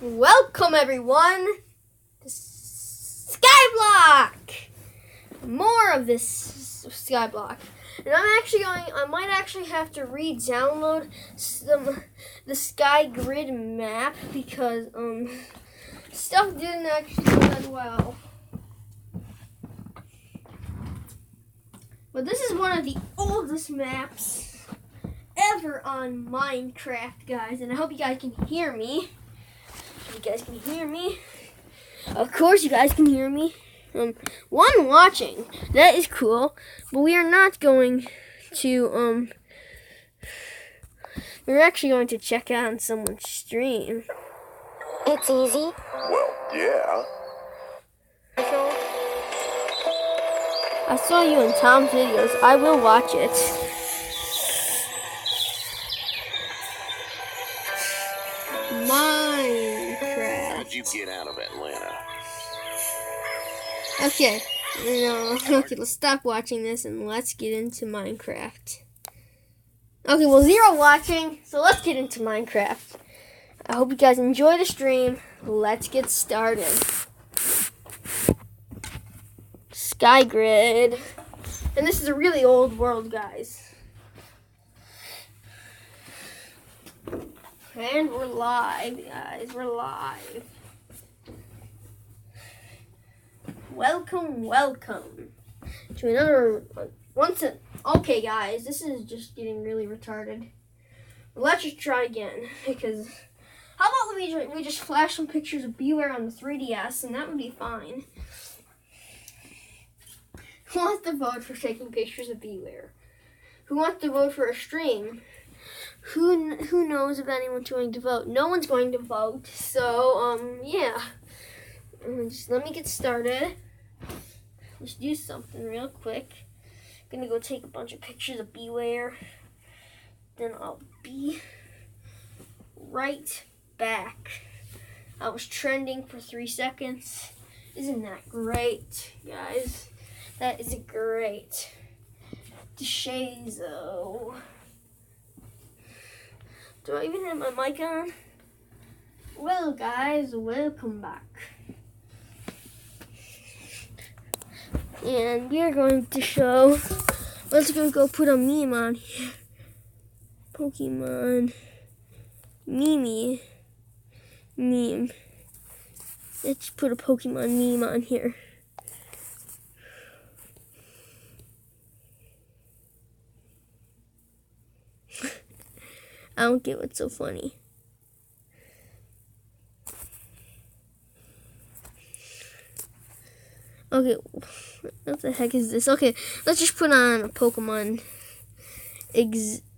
Welcome everyone to Skyblock! More of this Skyblock. And I might actually have to re-download the Sky Grid map because stuff didn't actually go that well. But this is one of the oldest maps ever on Minecraft, guys, and I hope you guys can hear me. You guys can hear me. Of course you guys can hear me. One watching. That is cool. But we are not going to we're actually going to check out someone's stream. It's easy. Well, yeah. I saw you in Tom's videos. I will watch it. Minecraft. How'd you get out of Atlanta? Okay. Okay, let's stop watching this and let's get into Minecraft. Okay, well, 0 watching, so let's get into Minecraft. I hope you guys enjoy the stream. Let's get started. Sky Grid. And this is a really old world, guys. And we're live, guys. We're live. Welcome to another okay, guys, this is just getting really retarded. Let's just try again, because how about we just flash some pictures of Beware on the 3DS, and that would be fine. Who wants to vote for taking pictures of Beware? Who wants to vote for a stream? Who knows if anyone's going to vote? No one's going to vote, so yeah. Just let me get started. Let's do something real quick. I'm gonna go take a bunch of pictures of Beware. Then I'll be right back. I was trending for 3 seconds. Isn't that great, guys? That is great. Deshazo. Do I even have my mic on? Well, guys, welcome back. And we are going to show, let's go put a meme on here. Pokemon meme. Let's put a Pokemon meme on here. I don't get what's so funny. Okay, what the heck is this? Okay, let's just put on a Pokemon Executor.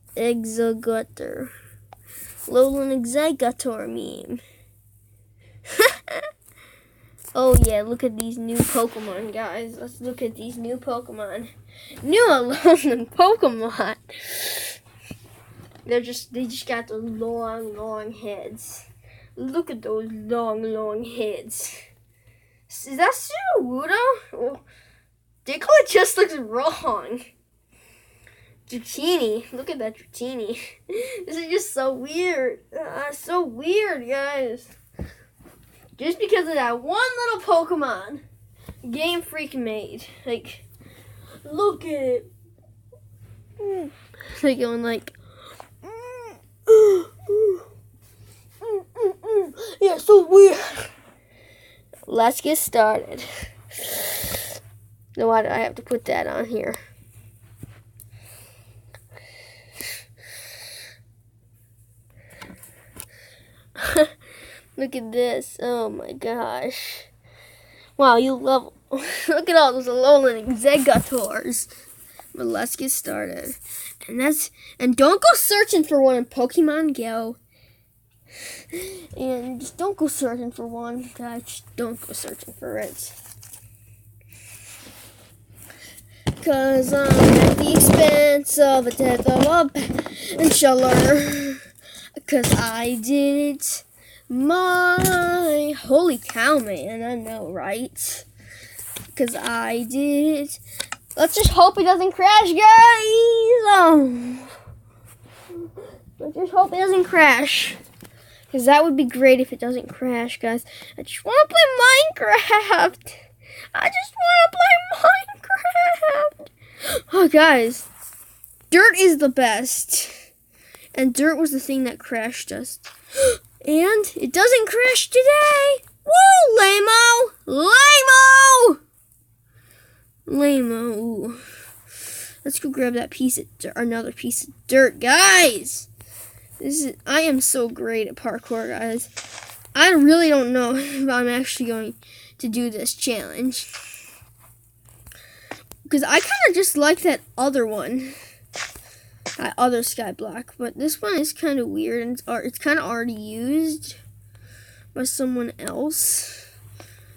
Lolan Executor meme. Oh yeah, look at these new Pokemon, guys. Let's look at these new Pokemon. New Alolan Pokemon. They just got those long heads. Look at those long heads. Is that Sudowoodo? Oh, Diglett just looks wrong. Dratini. Look at that Dratini. This is just so weird. So weird, guys. Just because of that one little Pokemon Game Freak made. Like, look at it. They're going like, yeah, so weird. Let's get started. Now, why do I have to put that on here? Look at this. Oh my gosh. Wow, you love. Look at all those Alolan Executors. But let's get started. And don't go searching for one in Pokemon Go. And just don't go searching for one, guys. Just don't go searching for it. Cause at the expense of a death of a inshallah. Cause I did it. My holy cow, man. I know, right? Cause I did it. Let's just hope it doesn't crash, guys. Let's just hope it doesn't crash. Because that would be great if it doesn't crash, guys. I just want to play Minecraft. I just want to play Minecraft. Oh, guys. Dirt is the best. And dirt was the thing that crashed us. And it doesn't crash today. Woo, lame-o. Lame-o. Lame-o. Let's go grab that piece of dirt, another piece of dirt, guys. I am so great at parkour, guys. I really don't know if I'm actually going to do this challenge. Because I kind of just like that other one. That other Skyblock. But this one is kind of weird. And it's kind of already used by someone else.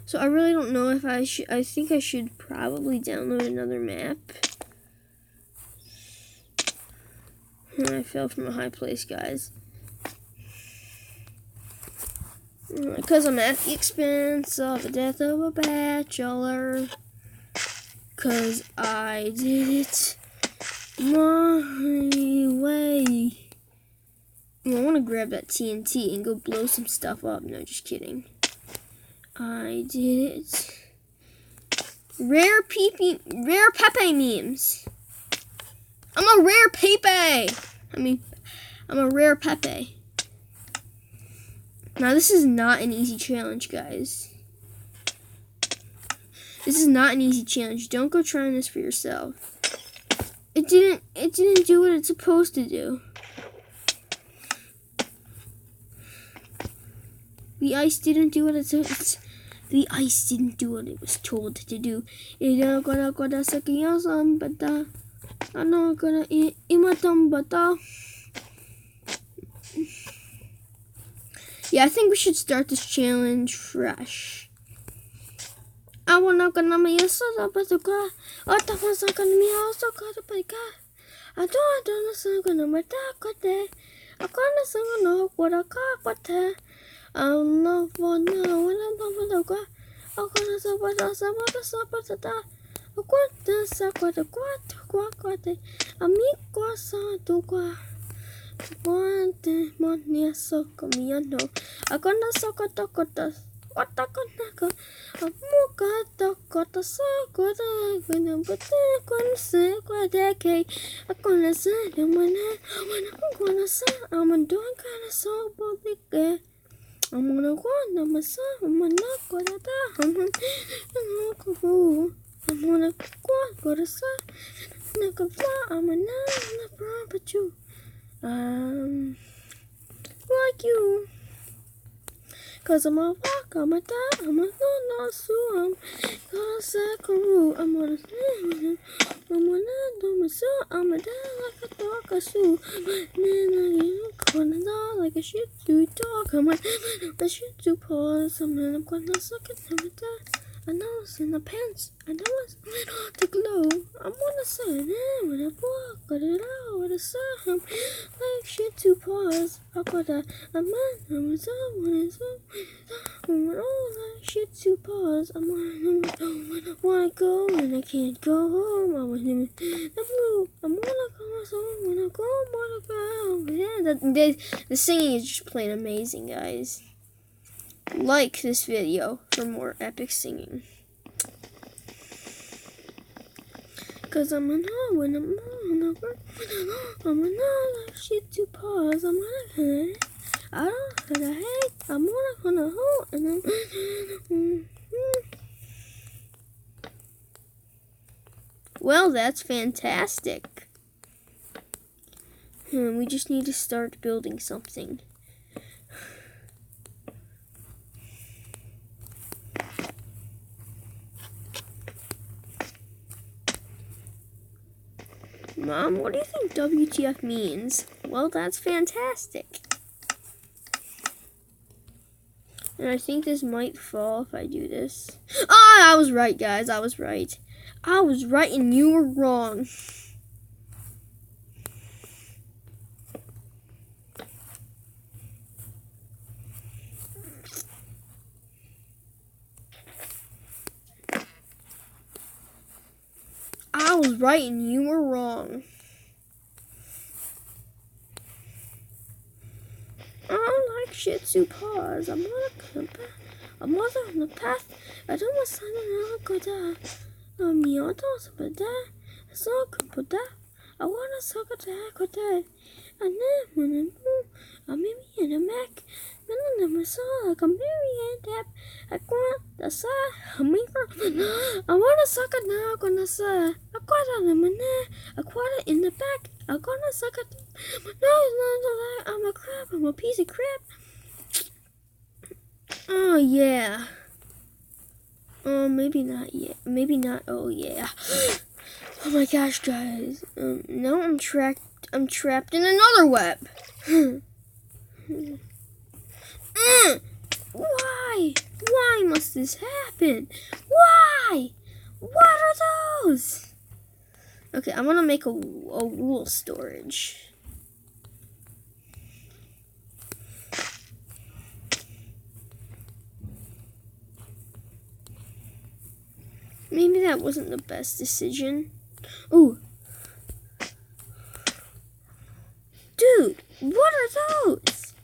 So I really don't know if I should. I think I should probably download another map. I fell from a high place, guys. Because I'm at the expense of the death of a bachelor. Because I did it my way. I want to grab that TNT and go blow some stuff up. No, just kidding. I did it. Rare Pepe memes. I'm a rare Pepe. I'm a rare Pepe. Now, this is not an easy challenge, guys. This is not an easy challenge. Don't go trying this for yourself. It didn't do what it's supposed to do. The ice didn't do what it was told to do. Yeah, I think we should start this challenge fresh. I wanna gonna me so but I was gonna me also got a bike. I don't so gonna mata kote. I gonna so no what I got what I'm not for no when I'm not for the I'm gonna so what I saw what I saw but that I want the sakwa the quat amigo sa to qua want the money so come you know I gonna so got what I gonna muka to got the so good but gonna say what decade I gonna say when I'm gonna say I'm doing kinda so big. I'm gonna go on myself. I'm not gonna die. I'm gonna go to sun. I'm gonna fly. I'm not but you. Like you. Cause I'm a walk, I'm a die, I'm a no sue, I'm gonna say I'm gonna do myself, I'm a die like a dog, a sue. Then gonna die like a shit to dog, I'm a shit to pause, I'm gonna suck it, I'm a die. I know it's in the pants, I know it's to glow. I'm gonna say, when I walk, got it out with a sound, like shit to pause. I got a man, I'm a someone, when all that shit to pause. I'm gonna wanna go and I can't go home. I want him the blue. I'm gonna go home when I go, yeah, the singing is just plain amazing, guys. Like this video for more epic singing. Cause I'm an all when I'm like shit to pause. I'm gonna I don't gonna hate. I'm gonna hold and I'm Well, that's fantastic. We just need to start building something. Mom, what do you think WTF means? Well, that's fantastic. And I think this might fall if I do this. I was right, guys. I was right. I was right and you were wrong. I was right and you were wrong. I don't like quick Shih Tzu paws. I'm on the path. I don't want to go there. I want to suck at that. And then when I'm in a Mac, and then I'm so like I'm very in depth. I want the side. I want to suck it now. Gonna say I got it in my neck. I got it in the back. I'm gonna suck it. No, I'm a crap. I'm a piece of crap. Oh yeah. Oh, maybe not yet. Maybe not. Oh yeah. Oh my gosh, guys. Now I'm trapped in another web. Why? Why must this happen? Why? What are those? Okay, I'm gonna make a wool storage. Maybe that wasn't the best decision. Ooh. Dude, what are those?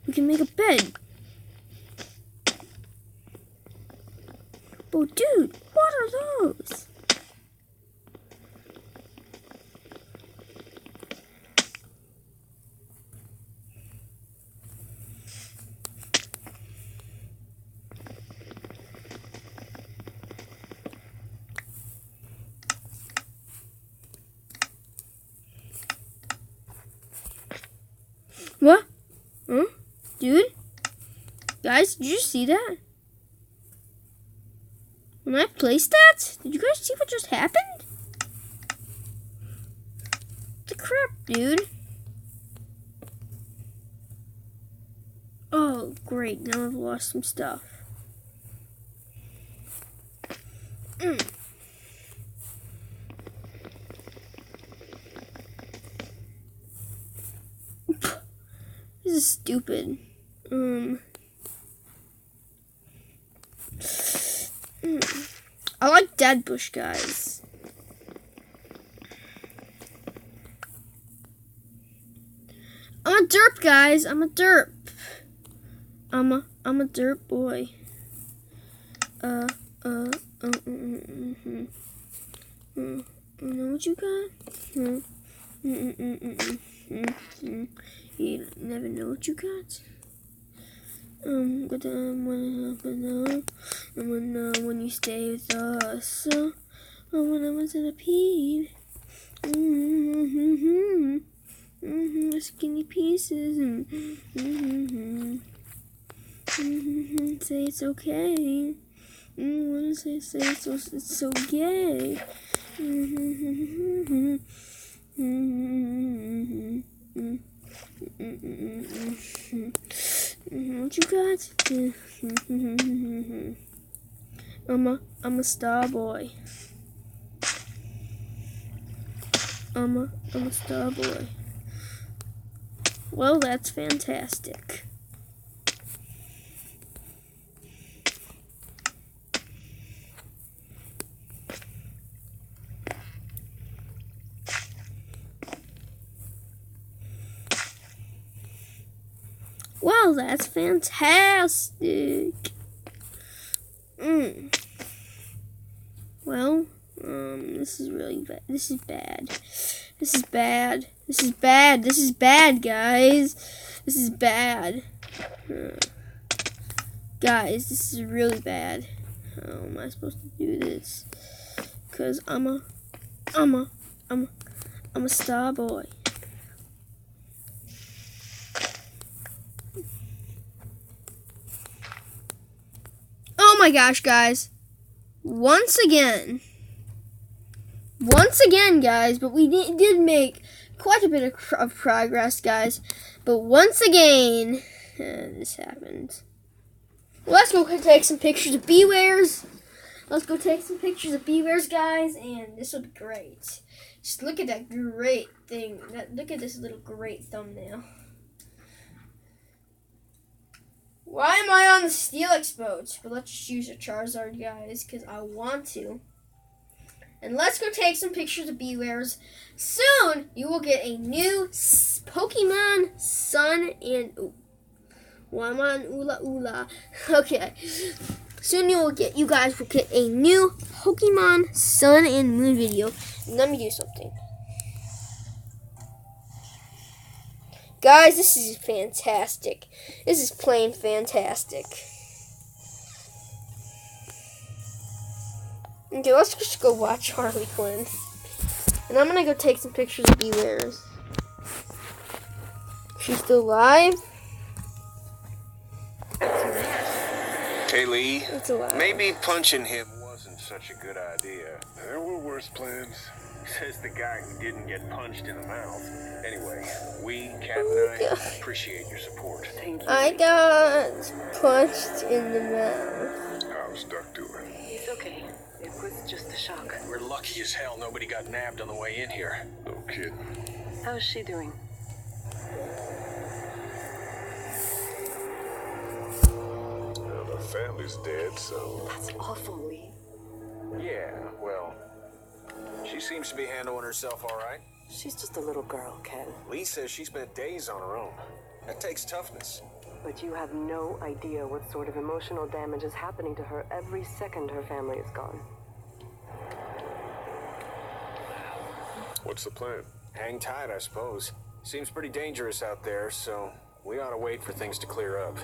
We can make a bed. Oh, dude, what are those? What? Huh? Dude? Guys, did you see that? When I placed that? Did you guys see what just happened? The crap, dude. Oh, great. Now I've lost some stuff. This is stupid. I like dead bush, guys. I'm a derp, guys. I'm a derp. I'm a derp boy. You know what you got? You never know what you got. When you stay with us, when I was in a peed, skinny pieces, say it's okay. When I say it's so gay. What you got? I'm a star boy. I'm a star boy. Well, that's fantastic. Well, that's fantastic. Well, this is really bad. This is bad. This is bad. This is bad. This is bad, guys. This is bad. Guys, this is really bad. How am I supposed to do this? Cause I'm a star boy. Oh my gosh, guys. Once again, guys, but we did make quite a bit of progress, guys. But once again, this happened. Well, let's go take some pictures of bewares. Let's go take some pictures of bewares, guys, and this will be great. Just look at that great thing. Look at this little great thumbnail. Why am I on the Steelix boat? But let's just use a Charizard, guys, because I want to. And let's go take some pictures of bewares. Soon, you will get a new Pokemon Sun and... Ooh, Waman Ula Ula. Okay. Soon you guys will get a new Pokemon Sun and Moon video. Let me do something. Guys, this is fantastic. This is plain fantastic. Okay, let's just go watch Harley Quinn. And I'm gonna go take some pictures of Bewares. She's still alive. Hey Lee, It's alive. maybe punching him wasn't such a good idea. There were worse plans. Says the guy who didn't get punched in the mouth. Anyway, we, Kat and I, appreciate your support. Thank you. I got punched in the mouth. How's Duck doing? He's okay. It was just a shock. We're lucky as hell nobody got nabbed on the way in here. No kidding. How's she doing? Well, her family's dead, so... That's awful, Lee. Yeah, well, she seems to be handling herself all right. She's just a little girl, Ken. Lee says she spent days on her own. That takes toughness. But you have no idea what sort of emotional damage is happening to her every second her family is gone. What's the plan? Hang tight, I suppose. Seems pretty dangerous out there, so we ought to wait for things to clear up.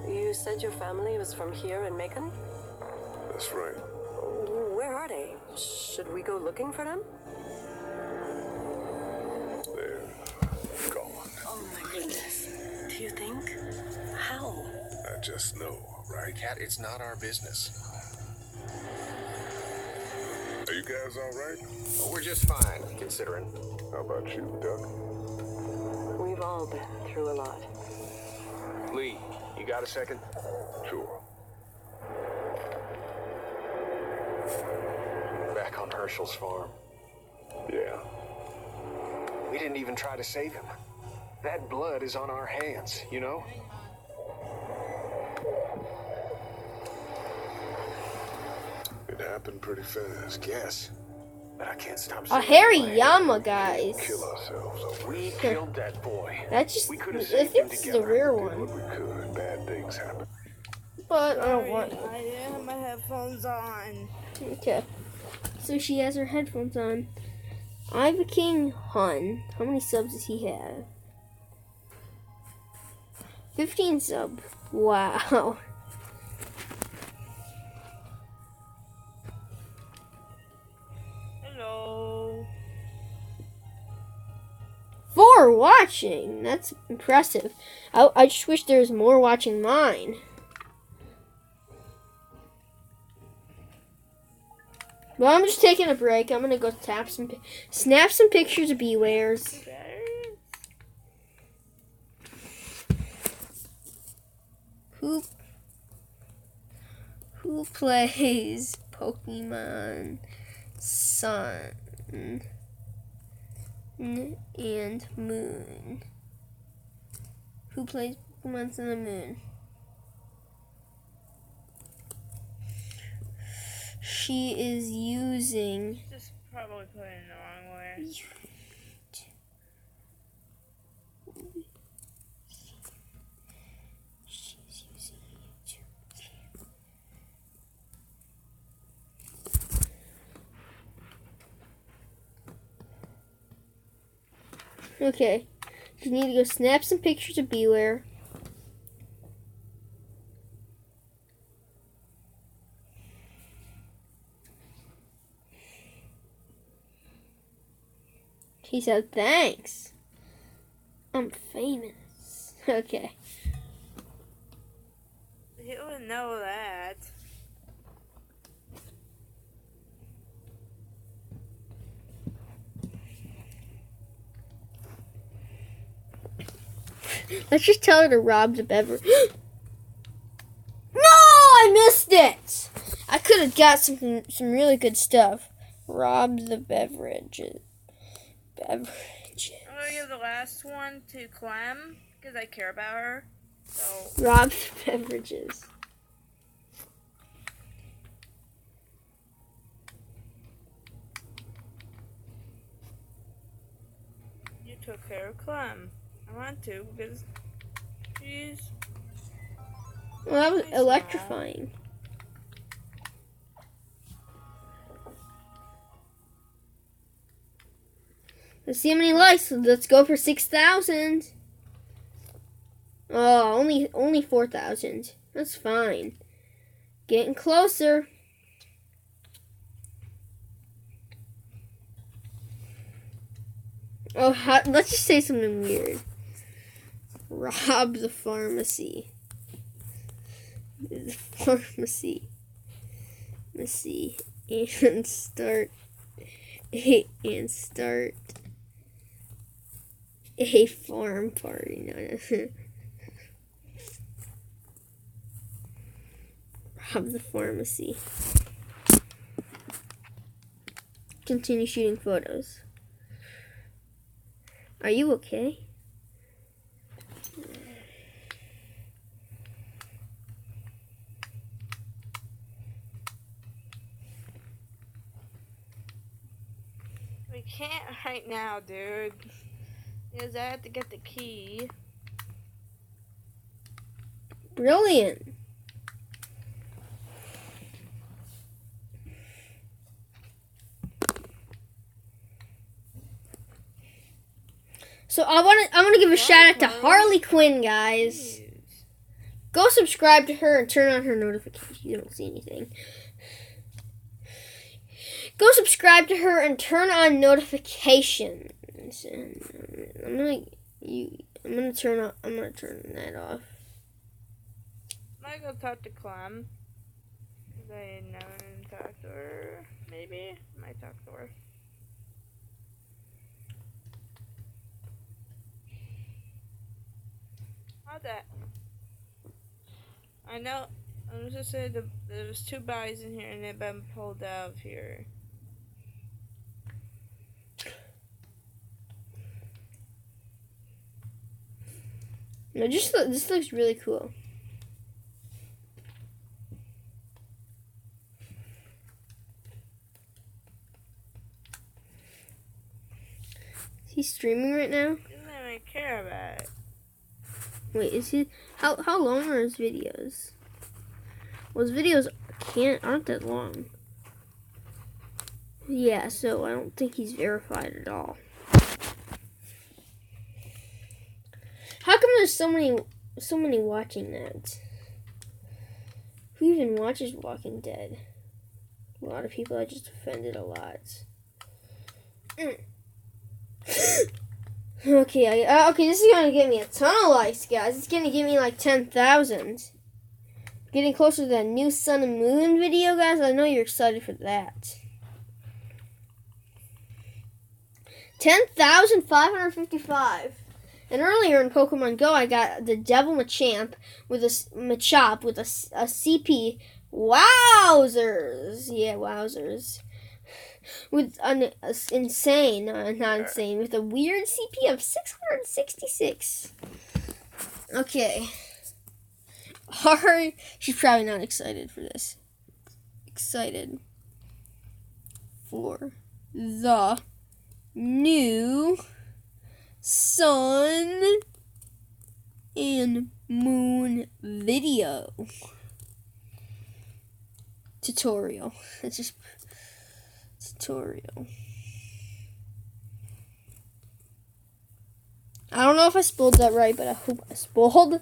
You said your family was from here in Macon? That's right. Where are they? Should we go looking for them? They're gone. Oh my goodness. Do you think? How? I just know, right? Kat, it's not our business. Are you guys all right? Oh, we're just fine, considering. How about you, Duck? We've all been through a lot. Lee, you got a second? Sure. Back on Herschel's farm. Yeah. We didn't even try to save him. That blood is on our hands, you know? It happened pretty fast. Yes. But I can't stop A saying Hariyama, guys. Kill ourselves over We it. killed that boy. That's just. We I could have think saved him this is a together. rare Did one. what we could. Bad things happen. But I don't want. I didn't have my headphones on. Okay. So she has her headphones on. Iva King Hun. How many subs does he have? 15 sub. Wow. Hello. 4 watching. That's impressive. I just wish there was more watching mine. Well, I'm just taking a break. I'm gonna go snap some pictures of Bewares. Who plays Pokemon Sun and Moon? Who plays Pokemon Sun and Moon? She is using. Just probably put it in the wrong way. She's using YouTube. Okay. You need to go snap some pictures of Beware. He said, thanks. I'm famous. Okay. He would know that. Let's just tell her to rob the beverage. No, I missed it. I could have got some really good stuff. Rob the beverages. I'm gonna give the last one to Clem because I care about her. So Rob the beverages. you took care of Clem. I want to because she's Well, that was Nice electrifying. Let's see how many likes. Let's go for 6,000. Oh, only 4,000. That's fine. Getting closer. Oh, let's just say something weird. Rob the pharmacy. The pharmacy. Let's see. And start a farm party. No. Rob the pharmacy. Continue shooting photos. Are you okay? We can't right now, dude. Because I have to get the key. Brilliant. So I want to give a shout out to Harley Quinn, guys. Go subscribe to her and turn on her notifications. You don't see anything. Go subscribe to her and turn on notifications. I'm gonna turn that off. I go talk to Clem. I never talked to her. Maybe I might talk to her. How'd that? I know. I was just saying there was 2 bodies in here and they've been pulled out of here. No, this looks really cool. Is he streaming right now? He doesn't even care about it. Wait, is he? How long are his videos? Well, his videos aren't that long. Yeah, so I don't think he's verified at all. How come there's so many watching that? Who even watches Walking Dead? A lot of people. I just offended a lot. Okay, this is gonna give me a ton of likes, guys. It's gonna give me like 10,000. Getting closer to that new Sun and Moon video, guys. I know you're excited for that. 10,555. And earlier in Pokemon Go, I got the Devil Machamp with a CP. Wowzers! Yeah, wowzers. With an insane, not insane, with a weird CP of 666. Okay. She's probably not excited for this. Excited for the new Sun and Moon video tutorial. It's just tutorial. I don't know if I spelled that right, but I hope I spelled.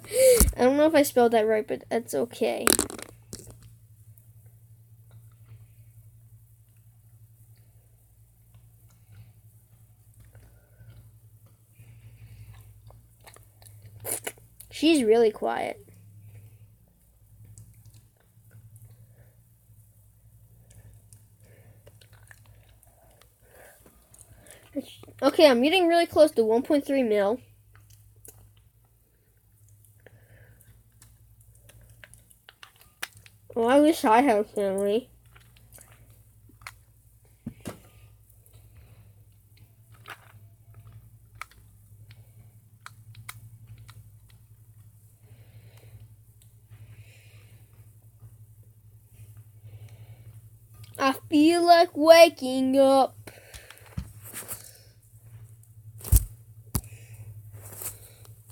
I don't know if I spelled that right, but that's okay. She's really quiet. Okay, I'm getting really close to 1.3 mil. Oh, I wish I had a family. I feel like waking up.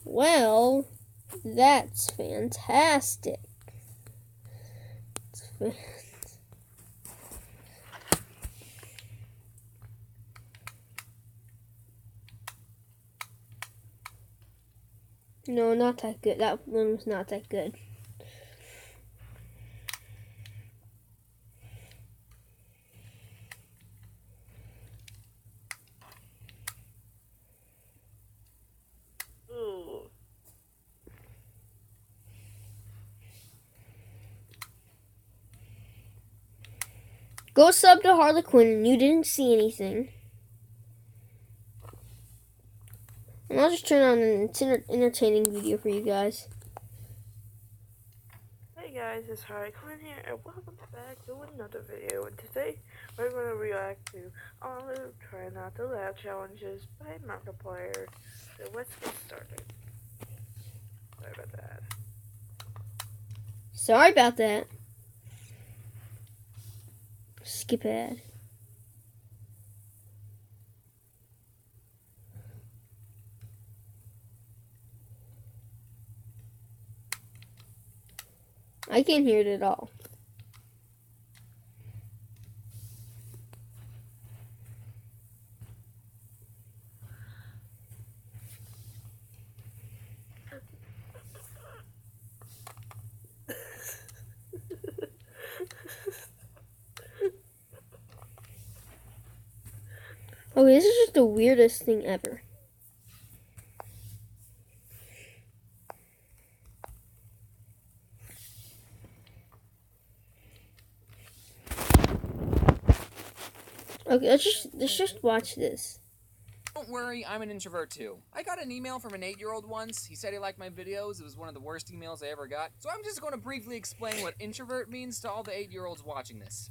Well, that's fantastic. No, not that good. That one was not that good. Ooh. Go sub to Harlequin. You didn't see anything. And I'll just turn on an entertaining video for you guys. Hey guys, it's Harlequin here, and welcome back to another video. And today we're going to react to Olive Try Not to Laugh Challenges by Markiplier. So let's get started. Sorry about that. Sorry about that. Skip ad. I can't hear it at all. Okay, this is just the weirdest thing ever. Okay, let's just watch this. Don't worry, I'm an introvert too. I got an email from an 8-year-old once. He said he liked my videos. It was one of the worst emails I ever got. So I'm just going to briefly explain what introvert means to all the 8-year-olds watching this.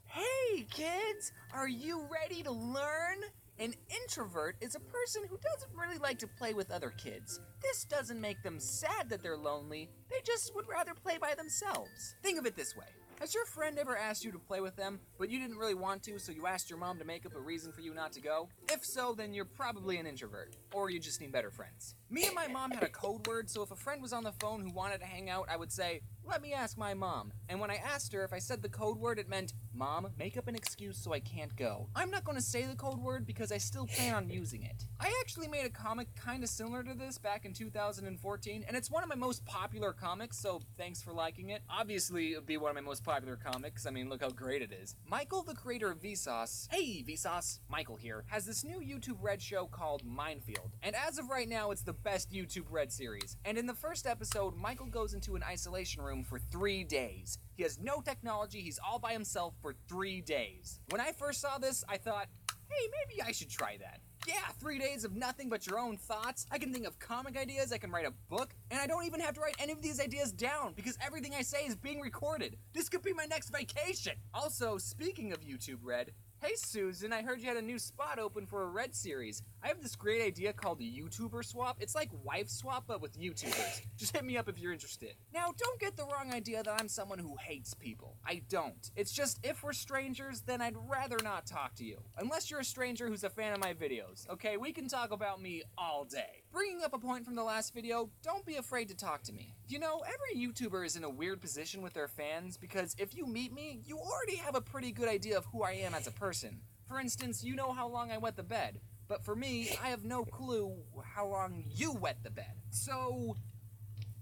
Hey kids, are you ready to learn? An introvert is a person who doesn't really like to play with other kids. This doesn't make them sad that they're lonely, they just would rather play by themselves. Think of it this way. Has your friend ever asked you to play with them, but you didn't really want to, so you asked your mom to make up a reason for you not to go? If so, then you're probably an introvert, or you just need better friends. Me and my mom had a code word, so if a friend was on the phone who wanted to hang out, I would say, "Let me ask my mom." And when I asked her, if I said the code word, it meant, "Mom, make up an excuse so I can't go." I'm not going to say the code word because I still plan on using it. I actually made a comic kind of similar to this back in 2014, and it's one of my most popular comics, so thanks for liking it. Obviously, it would be one of my most popular comics. I mean, look how great it is. Michael, the creator of Vsauce, hey Vsauce, Michael here, has this new YouTube Red show called Minefield. And as of right now, it's the best YouTube Red series. And in the first episode, Michael goes into an isolation room for 3 days. He has no technology, he's all by himself for 3 days. When I first saw this, I thought, hey, maybe I should try that. Yeah, 3 days of nothing but your own thoughts. I can think of comic ideas, I can write a book, and I don't even have to write any of these ideas down because everything I say is being recorded. This could be my next vacation. Also, speaking of YouTube Red, hey Susan, I heard you had a new spot open for a Red series. I have this great idea called YouTuber Swap. It's like Wife Swap, but with YouTubers. Just hit me up if you're interested. Now, don't get the wrong idea that I'm someone who hates people. I don't. It's just, if we're strangers, then I'd rather not talk to you. Unless you're a stranger who's a fan of my videos. Okay, we can talk about me all day. Bringing up a point from the last video, don't be afraid to talk to me. You know, every YouTuber is in a weird position with their fans because if you meet me, you already have a pretty good idea of who I am as a person. For instance, you know how long I wet the bed. But for me, I have no clue how long you wet the bed. So,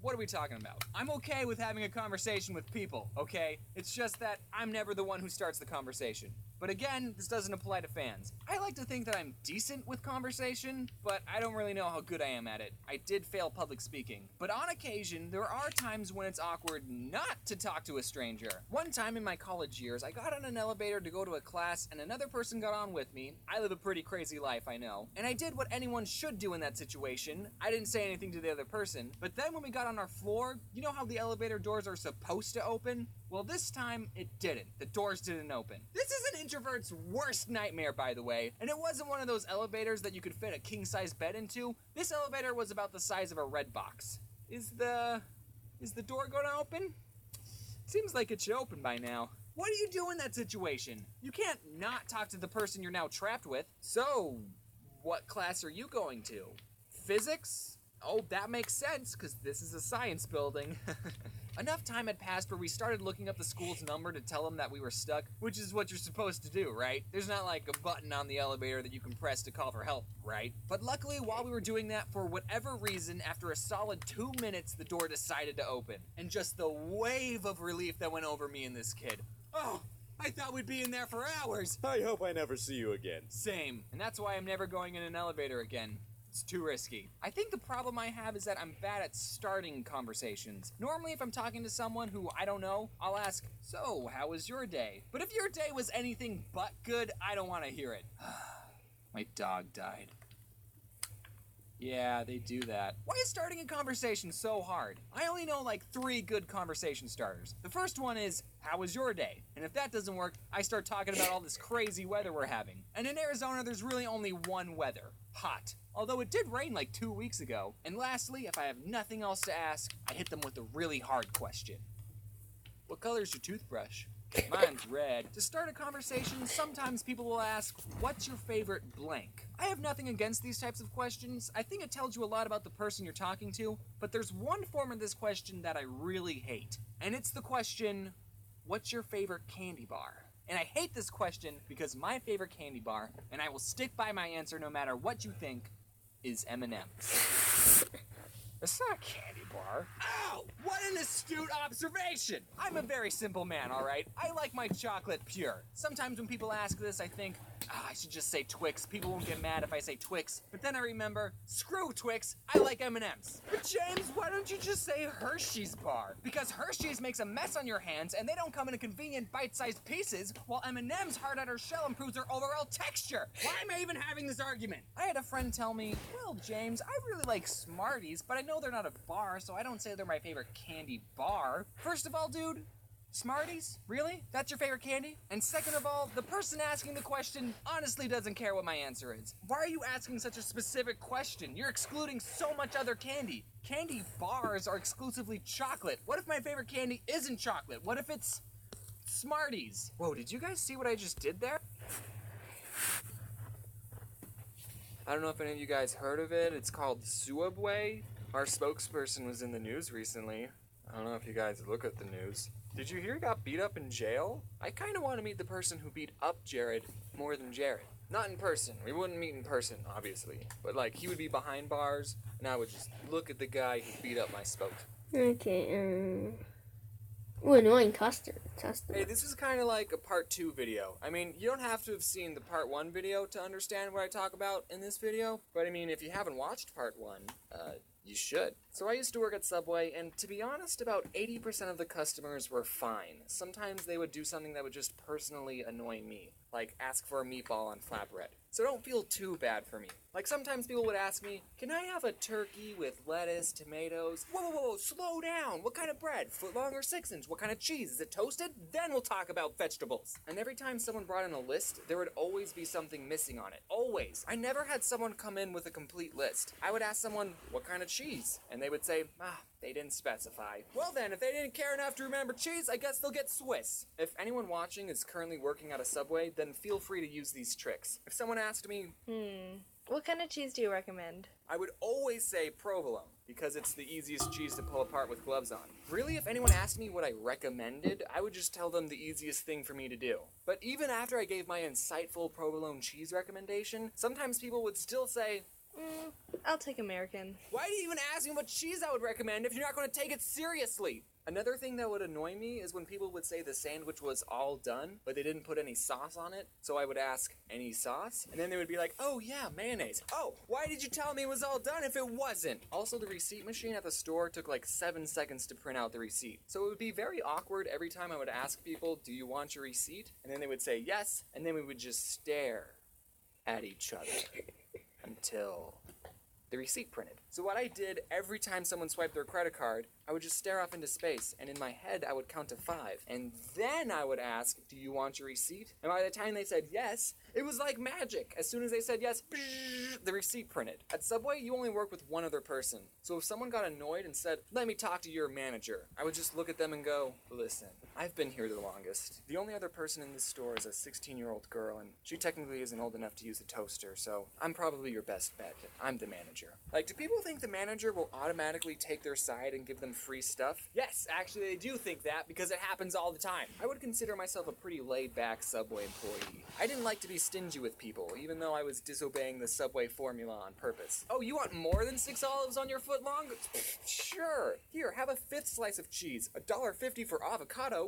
what are we talking about? I'm okay with having a conversation with people, okay? It's just that I'm never the one who starts the conversation. But again, this doesn't apply to fans. I like to think that I'm decent with conversation, but I don't really know how good I am at it. I did fail public speaking. But on occasion, there are times when it's awkward not to talk to a stranger. One time in my college years, I got on an elevator to go to a class and another person got on with me. I live a pretty crazy life, I know. And I did what anyone should do in that situation. I didn't say anything to the other person. But then when we got on our floor, you know how the elevator doors are supposed to open? Well, this time, it didn't. The doors didn't open. This is an introvert's worst nightmare, by the way, and it wasn't one of those elevators that you could fit a king-size bed into. This elevator was about the size of a red box. Is the door gonna open? Seems like it should open by now. What do you do in that situation? You can't not talk to the person you're now trapped with. So, what class are you going to? Physics? Oh, that makes sense, because this is a science building. Enough time had passed where we started looking up the school's number to tell them that we were stuck, which is what you're supposed to do, right? There's not like a button on the elevator that you can press to call for help, right? But luckily, while we were doing that, for whatever reason, after a solid 2 minutes, the door decided to open. And just the wave of relief that went over me and this kid. Oh, I thought we'd be in there for hours. I hope I never see you again. Same. And that's why I'm never going in an elevator again. It's too risky. I think the problem I have is that I'm bad at starting conversations. Normally, if I'm talking to someone who I don't know, I'll ask, so, how was your day? But if your day was anything but good, I don't want to hear it. My dog died. Yeah, they do that. Why is starting a conversation so hard? I only know like 3 good conversation starters. The first one is, how was your day? And if that doesn't work, I start talking about all this crazy weather we're having. And in Arizona, there's really only one weather. Hot. Although it did rain like 2 weeks ago. And lastly, if I have nothing else to ask, I hit them with a really hard question. What color's your toothbrush? Mine's red. To start a conversation, sometimes people will ask, what's your favorite blank? I have nothing against these types of questions. I think it tells you a lot about the person you're talking to. But there's one form of this question that I really hate. And it's the question, what's your favorite candy bar? And I hate this question because my favorite candy bar, and I will stick by my answer no matter what you think, is M&M's. It's not a candy bar. Ow! What an astute observation! I'm a very simple man, all right? I like my chocolate pure. Sometimes when people ask this, I think, I should just say Twix. People won't get mad if I say Twix. But then I remember, screw Twix, I like M&M's. But James, why don't you just say Hershey's bar? Because Hershey's makes a mess on your hands, and they don't come in convenient bite-sized pieces, while M&M's hard outer shell improves their overall texture. Why am I even having this argument? I had a friend tell me, well, James, I really like Smarties, but I know they're not a bar, so I don't say they're my favorite candy bar. First of all, dude, Smarties? Really? That's your favorite candy? And second of all, the person asking the question honestly doesn't care what my answer is. Why are you asking such a specific question? You're excluding so much other candy. Candy bars are exclusively chocolate. What if my favorite candy isn't chocolate? What if it's Smarties? Whoa, did you guys see what I just did there? I don't know if any of you guys heard of it. It's called Subway. Our spokesperson was in the news recently. I don't know if you guys look at the news. Did you hear he got beat up in jail? I kind of want to meet the person who beat up Jared more than Jared. Not in person. We wouldn't meet in person, obviously. But, like, he would be behind bars, and I would just look at the guy who beat up my spoke. Okay, Ooh, annoying customer. Hey, this is kind of like a part 2 video. I mean, you don't have to have seen the part 1 video to understand what I talk about in this video. But, I mean, if you haven't watched part 1, you should. So I used to work at Subway, and to be honest, about 80% of the customers were fine. Sometimes they would do something that would just personally annoy me, like ask for a meatball on flatbread. So don't feel too bad for me. Like sometimes people would ask me, can I have a turkey with lettuce, tomatoes? Whoa, slow down. What kind of bread? Footlong or 6-inch? What kind of cheese? Is it toasted? Then we'll talk about vegetables. And every time someone brought in a list, there would always be something missing on it. Always. I never had someone come in with a complete list. I would ask someone, what kind of cheese? And they would say, they didn't specify. Well then, if they didn't care enough to remember cheese, I guess they'll get Swiss. If anyone watching is currently working at a Subway, then feel free to use these tricks. If someone asked me, What kind of cheese do you recommend? I would always say provolone, because it's the easiest cheese to pull apart with gloves on. Really, if anyone asked me what I recommended, I would just tell them the easiest thing for me to do. But even after I gave my insightful provolone cheese recommendation, sometimes people would still say, I'll take American. why do you even ask me what cheese I would recommend if you're not going to take it seriously? Another thing that would annoy me is when people would say the sandwich was all done, but they didn't put any sauce on it. So I would ask, any sauce? And then they would be like, oh yeah, mayonnaise. Oh, why did you tell me it was all done if it wasn't? Also, the receipt machine at the store took like 7 seconds to print out the receipt. So it would be very awkward every time I would ask people, do you want your receipt? And then they would say yes, and then we would just stare at each other until the receipt printed. So what I did every time someone swiped their credit card, I would just stare off into space, and in my head I would count to 5. And then I would ask, do you want your receipt? And by the time they said yes, it was like magic. As soon as they said yes, the receipt printed. At Subway, you only work with one other person. So if someone got annoyed and said, let me talk to your manager, I would just look at them and go, listen, I've been here the longest. The only other person in this store is a 16-year-old girl, and she technically isn't old enough to use a toaster, so I'm probably your best bet. I'm the manager. Like, do people think the manager will automatically take their side and give them free stuff? Yes, actually they do think that because it happens all the time. I would consider myself a pretty laid-back Subway employee. I didn't like to be stingy with people, even though I was disobeying the Subway formula on purpose. Oh, you want more than 6 olives on your foot long? Sure. Here, have a 5th slice of cheese. $1.50 for avocado.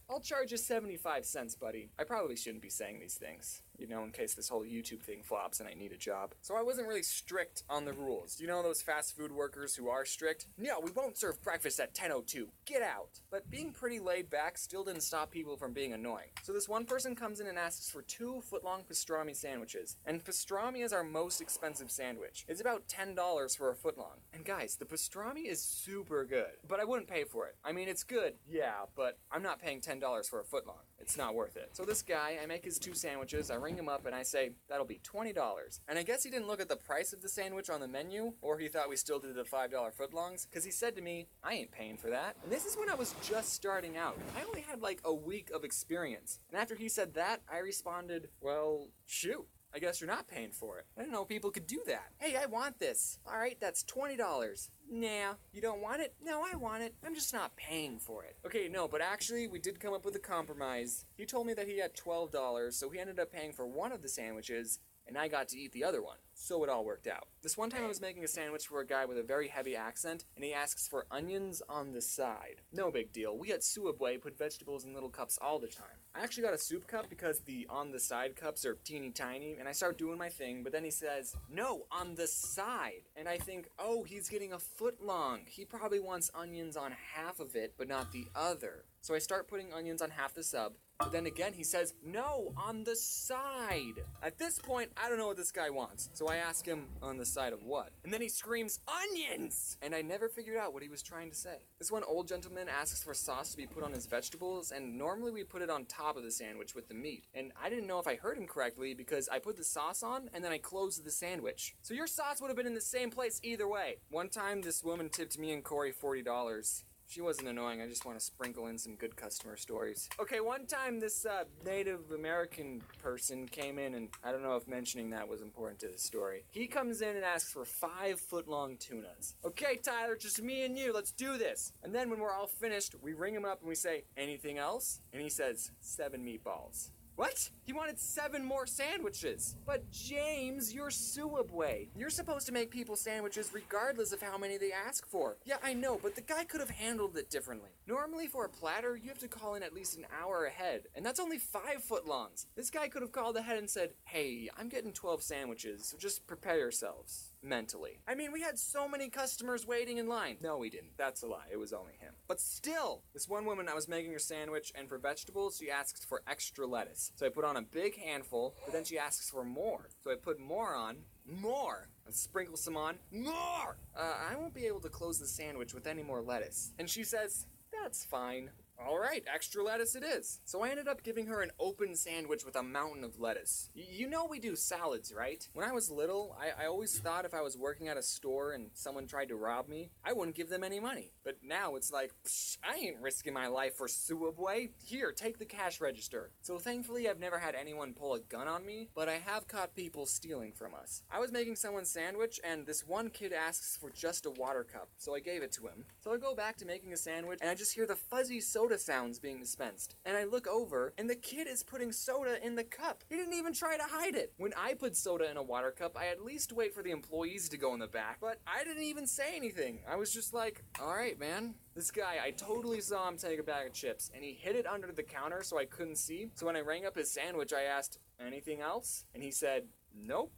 I'll charge you 75 cents, buddy. I probably shouldn't be saying these things, you know, in case this whole YouTube thing flops and I need a job. So I wasn't really strict on the rules. You know those fast food workers who are strict? No, we won't serve breakfast at 10:02. Get out. But being pretty laid back still didn't stop people from being annoying. So this one person comes in and asks for 2 foot-long pastrami sandwiches. And pastrami is our most expensive sandwich. It's about $10 for a foot-long. And guys, the pastrami is super good. But I wouldn't pay for it. I mean, it's good, yeah, but I'm not paying $10 for a foot-long. It's not worth it. So this guy, I make his 2 sandwiches, I ring him up, and I say, that'll be $20. And I guess he didn't look at the price of the sandwich on the menu, or he thought we still did the $5 footlongs, because he said to me, I ain't paying for that. And this is when I was just starting out. I only had like a week of experience. And after he said that, I responded, well, shoot. I guess you're not paying for it. I didn't know people could do that. Hey, I want this. All right, that's $20. Nah, you don't want it? No, I want it. I'm just not paying for it. Okay, no, but actually, we did come up with a compromise. He told me that he had $12, so he ended up paying for one of the sandwiches, and I got to eat the other one. So it all worked out. This one time I was making a sandwich for a guy with a very heavy accent, and he asks for onions on the side. No big deal. We at Subway put vegetables in little cups all the time. I actually got a soup cup because the on the side cups are teeny tiny, and I start doing my thing, but then he says, no, on the side. And I think, oh, he's getting a foot long. He probably wants onions on half of it, but not the other. So I start putting onions on half the sub, but then again he says, no, on the side. At this point, I don't know what this guy wants, so I ask him, on the side of what? And then he screams, onions! And I never figured out what he was trying to say. This one old gentleman asks for sauce to be put on his vegetables, and normally we put it on top of the sandwich with the meat. And I didn't know if I heard him correctly because I put the sauce on, and then I closed the sandwich. So your sauce would have been in the same place either way. One time, this woman tipped me and Corey $40. She wasn't annoying, I just want to sprinkle in some good customer stories. Okay, one time this Native American person came in, and I don't know if mentioning that was important to the story. He comes in and asks for 5 foot-long tunas. Okay, Tyler, just me and you, let's do this. And then when we're all finished, we ring him up and we say, anything else? And he says, 7 meatballs. What? He wanted 7 more sandwiches. But James, you're Subway. You're supposed to make people sandwiches regardless of how many they ask for. Yeah, I know, but the guy could have handled it differently. Normally for a platter, you have to call in at least an hour ahead, and that's only 5 foot-longs. This guy could have called ahead and said, hey, I'm getting 12 sandwiches, so just prepare yourselves. Mentally. I mean, we had so many customers waiting in line. No, we didn't. That's a lie. It was only him. But still, this one woman, I was making her sandwich, and for vegetables, she asks for extra lettuce. So I put on a big handful, but then she asks for more. So I put more on, more. And sprinkle some on, more! I won't be able to close the sandwich with any more lettuce. And she says, that's fine. All right, extra lettuce it is. So I ended up giving her an open sandwich with a mountain of lettuce. You know we do salads, right? When I was little, I always thought if I was working at a store and someone tried to rob me, I wouldn't give them any money. But now it's like, psh, I ain't risking my life for Subway. Here, take the cash register. So thankfully I've never had anyone pull a gun on me, but I have caught people stealing from us. I was making someone's sandwich and this one kid asks for just a water cup, so I gave it to him. So I go back to making a sandwich and I just hear the fuzzy soda sounds being dispensed. And I look over, and the kid is putting soda in the cup. He didn't even try to hide it. When I put soda in a water cup, I at least wait for the employees to go in the back, but I didn't even say anything. I was just like, all right, man. This guy, I totally saw him take a bag of chips, and he hid it under the counter so I couldn't see. So when I rang up his sandwich, I asked, anything else? And he said, nope.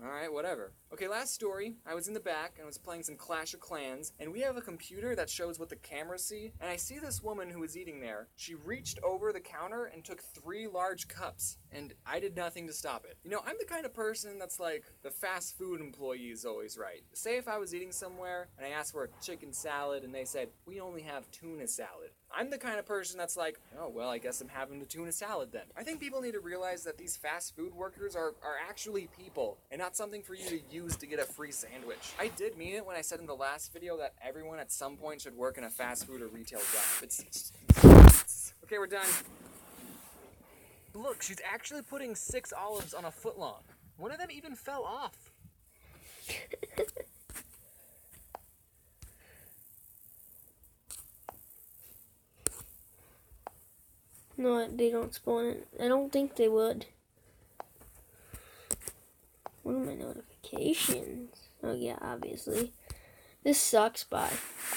Alright, whatever. Okay, last story. I was in the back and I was playing some Clash of Clans, and we have a computer that shows what the cameras see, and I see this woman who was eating there. She reached over the counter and took 3 large cups, and I did nothing to stop it. You know, I'm the kind of person that's like, the fast food employee is always right. Say if I was eating somewhere and I asked for a chicken salad and they said, we only have tuna salad. I'm the kind of person that's like, oh, well, I guess I'm having the tuna salad then. I think people need to realize that these fast food workers are actually people, and not something for you to use to get a free sandwich. I did mean it when I said in the last video that everyone at some point should work in a fast food or retail job. It's Okay, we're done. Look, she's actually putting 6 olives on a foot long. One of them even fell off. No, they don't spawn it. I don't think they would. What are my notifications? Oh yeah, obviously. This sucks, bye.